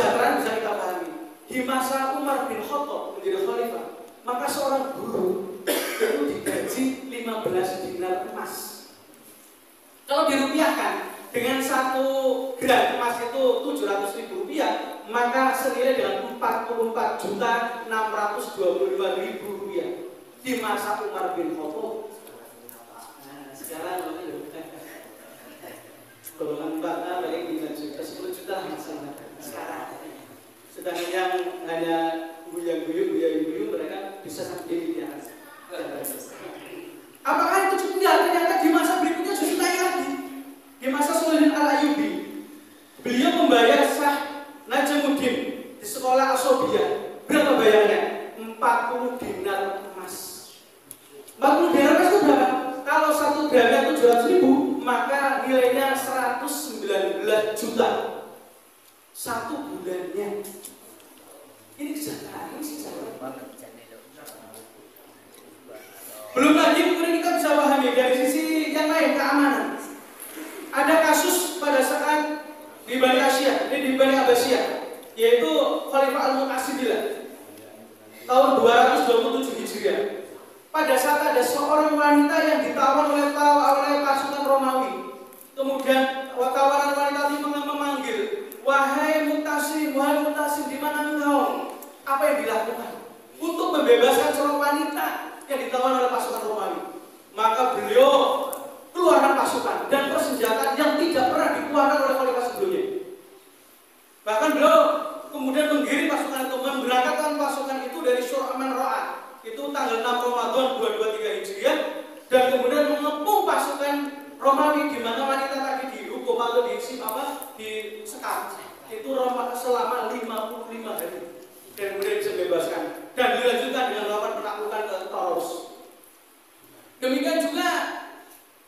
kesejahteraan bisa kita pahami. Di masa Umar bin Khattab menjadi khalifah, maka seorang guru itu digaji 15 dinar emas. Kalau dirupiahkan dengan 1 gram emas itu 700.000 rupiah, maka senilai dengan 44.625.000 rupiah di masa Umar bin Khattab. Nah, sekarang golongan 4 paling 9 juta, 10 juta masalah sekarang. Sedangkan yang hanya guyu mereka bisa sampai miliar. Apakah itu cukup? Ya, ternyata di masa berikutnya justru naik lagi. Di masa Sulaiman Al-Ayyubi, beliau membayar Syah Najmuddin di sekolah Asobiyah. Berapa bayarnya? 40 dinar emas. 40 dinar emas itu berapa? Kalau 1 gramnya 700.000, maka nilainya 119 juta. 1 bulannya. Ini kesejahteraan, ini kesejahteraan. Belum lagi kemudian kita bisa pahami dari sisi yang lain, keamanan. Ada kasus pada saat di Bani Abbasiyah, yaitu Khalifah Al-Mu'tasimillah tahun 227 Hijriah. Pada saat ada seorang wanita yang ditawan oleh pasukan Romawi, kemudian tawanan wanita ini memanggil, wahai Mu'tasim, di mana engkau? Apa yang dilakukan untuk membebaskan seorang wanita yang ditawan oleh pasukan Romawi? Maka beliau keluarkan pasukan dan persenjataan yang tidak pernah dikeluarkan oleh khalifah sebelumnya. Bahkan beliau kemudian menggiring pasukan itu, memberangkatkan pasukan itu dari Syur'aman Ra'ah, itu tanggal 6 Ramadan 223 Hijriah, dan kemudian mengepung pasukan Romawi di mana wanita tadi dihukum atau disekap. Itu selama 55 hari dan kemudian bisa bebaskan dan dilanjutkan dengan melakukan penaklukan ke Taurus. Demikian juga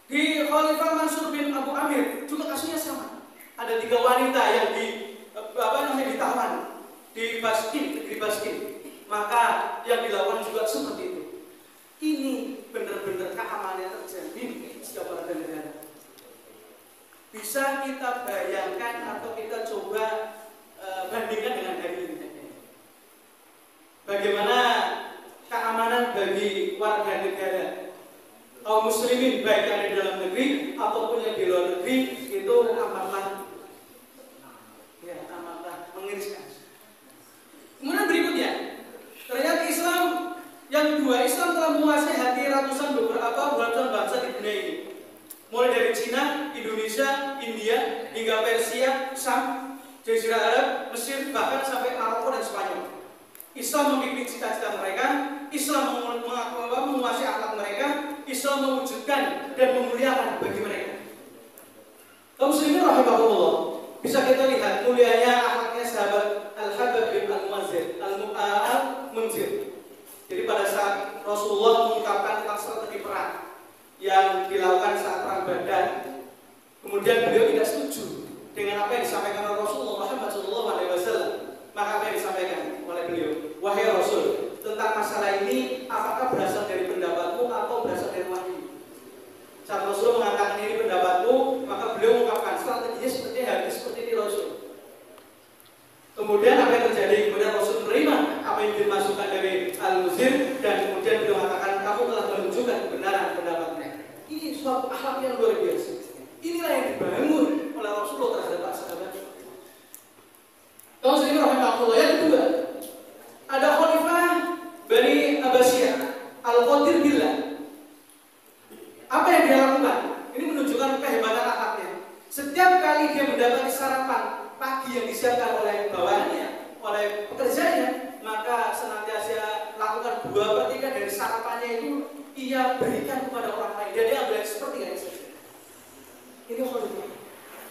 di Khalifah Mansur bin Abu Amir juga kasusnya sama. Ada 3 wanita yang ditawan di negeri Baskin. Maka yang dilakukan juga seperti itu. Ini benar-benar keamanan terjamin di setiap warga negara. Bisa kita bayangkan atau kita coba bandingkan dengan hari ini. Bagaimana keamanan bagi warga negara kaum muslimin, baik yang di dalam negeri ataupun yang di luar negeri, itu amatlah mengiriskan. Kemudian berikutnya, ternyata Islam yang kedua, Islam telah menguasai hati ratusan bangsa di dunia ini, mulai dari Cina, Indonesia, India, hingga Persia, Sam, Jazirah Arab, Mesir, bahkan sampai Maroko dan Spanyol. Islam membimbing cita-cita mereka, Islam menguasai akhlak mereka, Islam mewujudkan dan memuliakan bagi mereka. Kaum muslimin rahimahullah, bisa kita lihat mulianya akhlaknya sahabat Al-Habib bin Al-Munzir. Jadi pada saat Rasulullah mengungkapkan tentang strategi perang yang dilakukan saat perang Badar, kemudian beliau tidak setuju dengan apa yang disampaikan oleh Rasulullah Muhammad SAW. Maka apa yang disampaikan oleh beliau, wahai Rasul, tentang masalah ini apakah berasal dari pendapatmu atau berasal dari wahyu? Saat Rasul mengatakan ini pendapatmu, maka beliau mengungkapkan strateginya seperti ini Rasul. Kemudian apa yang terjadi? Kemudian Rasul menerima apa yang dimasukkan dari Al-Muzir, dan kemudian beliau mengatakan kamu telah menunjukkan kebenaran pendapatnya. Ini suatu akhlak yang luar biasa. Inilah yang dibangun oleh Rasulullah terhadap sahabat. Kaum muslimin rahimahullah. Yang kedua, ada Khalifah Bani Abbasiyah Al-Qadir Billah. Apa yang dia lakukan? Ini menunjukkan kehebatan akhlaknya. Setiap kali dia mendapati sarapan pagi yang disiapkan oleh bawahannya, oleh pekerjanya, maka senantiasa lakukan 2/3 dari sarapannya itu ia berikan kepada orang lain. Dan dia ambil seperti ini saja. Ini Khalifah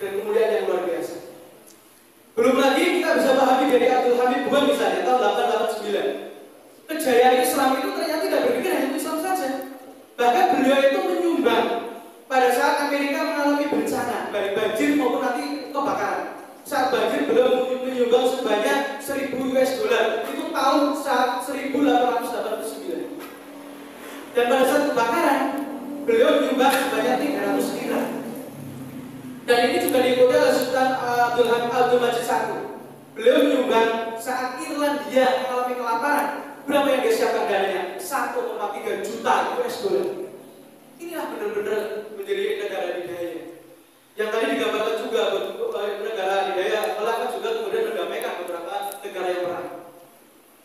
dan kemudian yang luar biasa. Belum lagi kita bisa pahami dari Abdul Hamid Buan misalnya tahun 889. Kejayaan Islam itu ternyata tidak berpikir hanya Islam saja. Bahkan beliau itu menyumbang pada saat Amerika mengalami bencana, baik banjir maupun nanti kebakaran. Saat banjir beliau menyumbang sebanyak 1.000 US dollar. Itu tahun 1889. Dan pada saat kebakaran beliau menyumbang sebanyak 300 dinar. Dan ini juga diikuti oleh Sultan Abdul Majid I. Beliau saat Irlandia mengalami kelaparan, berapa yang dia siapkan dananya? 1,3 juta US dollar. Inilah benar-benar menjadi negara adidaya. Yang tadi digambarkan juga negara adidaya, malah juga kemudian mendamaikan beberapa negara yang perang.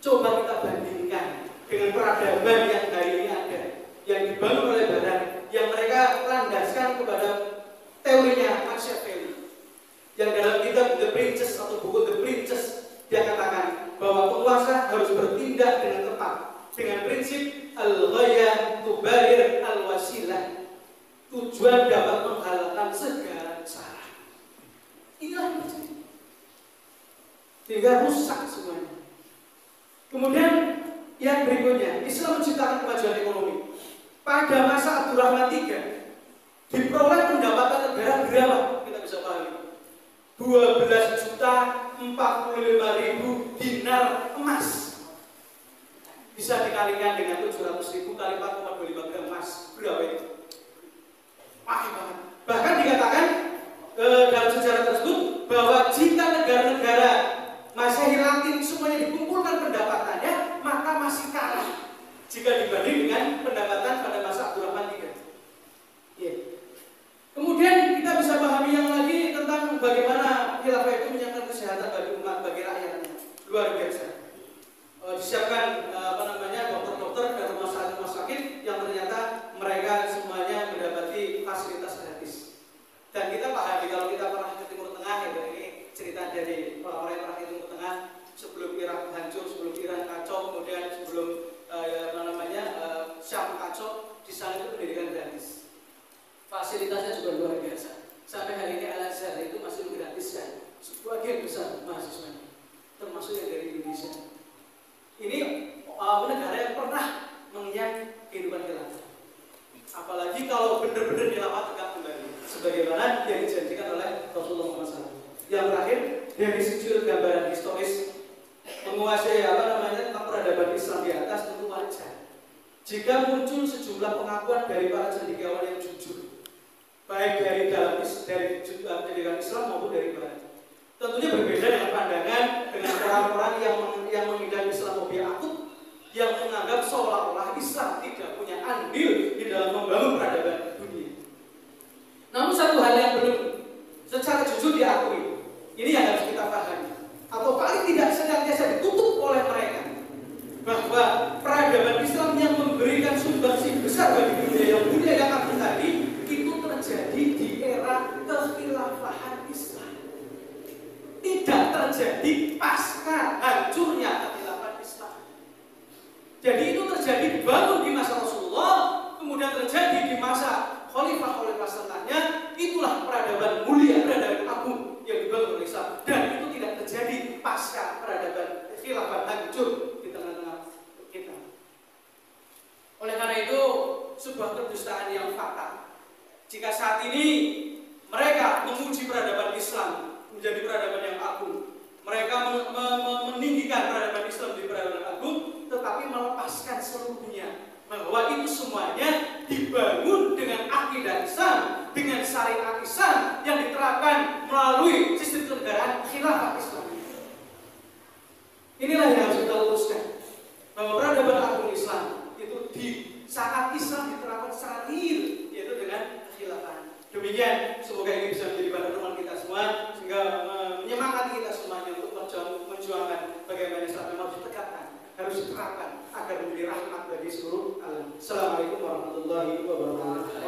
Coba kita bandingkan dengan peradaban yang hari ini ada, yang dibangun oleh Barat, yang mereka landaskan kepada teorinya Machiavelli. Yang dalam kitab The Princess atau buku The Princess, dia katakan bahwa penguasa harus bertindak dengan tepat dengan prinsip al-ghayah tubarir al-wasilah. Tujuan dapat menghalalkan segala cara. Inilah yang terjadi. Sehingga rusak semuanya. Kemudian yang berikutnya, Islam menciptakan kemajuan ekonomi. Pada masa Abdurrahman III diperoleh pendapatan negara berapa? Kita bisa pahami. 12.045.000 dinar emas. Bisa dikalikan dengan 700.000 kali 4,25 gram emas. Berapa itu? Mahal banget. Bahkan dikatakan dalam sejarah tersebut bahwa jika negara-negara Masehi Latin semuanya dikumpulkan pendapatannya, maka masih kalah jika dibanding dengan pendapatan pada masa Abdurrahman III. Yeah. Kemudian kita bisa pahami yang lagi tentang bagaimana khilafah itu menyiapkan kesehatan bagi umat, bagi rakyatnya. Luar biasa. Disiapkan dokter-dokter dan rumah sakit yang ternyata mereka semuanya mendapati fasilitas gratis. Dan kita pahami kalau kita pernah ke Timur Tengah, ya ini cerita dari orang-orang yang pernah ke Timur Tengah sebelum Irak hancur, sebelum Iran kacau, kemudian sebelum Syam kacau, di sana itu pendidikan gratis. Fasilitasnya juga luar biasa. Sampai hari ini Al-Azhar itu masih menggratiskan sebagian besar mahasiswanya, termasuk yang dari Indonesia. Ini negara yang pernah menginjak kehidupan khilafah. Apalagi kalau benar-benar khilafah tegak kembali, sebagaimana yang dijanjikan oleh Rasulullah SAW. Yang terakhir, dari segi gambaran historis menguasai tentang peradaban Islam di atas tentu wajar. Jika muncul sejumlah pengakuan dari para cendekiawan yang jujur, baik dari dalam pendidikan Islam maupun dari Barat. Tentunya berbeda dengan pandangan dengan orang-orang yang mengidap Islamophobia akut, yang menganggap seolah-olah Islam tidak punya andil di dalam membangun peradaban dunia. Namun satu hal yang belum secara jujur diakui, ini yang harus kita pahami, atau paling tidak senantiasa ditutup oleh mereka, bahwa peradaban Islam yang memberikan sumbangsi besar bagi dunia yang akan tadi itu terjadi di era kekhilafahan Islam. Tidak terjadi pasca hancurnya kekhilafahan Islam. Jadi itu terjadi dibangun di masa Rasulullah, kemudian terjadi di masa khalifah setelahnya. Itulah peradaban mulia, peradaban agung yang dibangun oleh Islam. Dan itu tidak terjadi pasca peradaban khilafah hancur di tengah-tengah kita. Oleh karena itu, sebuah kedustaan yang fatal jika saat ini mereka memuji peradaban Islam menjadi peradaban yang agung, mereka meninggikan peradaban Islam menjadi peradaban agung, tetapi melepaskan seluruhnya bahwa itu semuanya dibangun dengan akidah Islam, dengan syariat Islam yang diterapkan melalui sistem kenegaraan khilafah Islam. Inilah yang harus kita luruskan, bahwa peradaban agung Islam itu di saat Islam diterapkan secara real, yaitu dengan khilafah. Demikian, semoga ini bisa menjadi bahan renungan kita semua, sehingga menyemangati kita semuanya untuk memperjuangkan bagaimana Islam memang ditegakkan, harus diterapkan agar menjadi rahmat bagi seluruh alam. Assalamualaikum warahmatullahi wabarakatuh.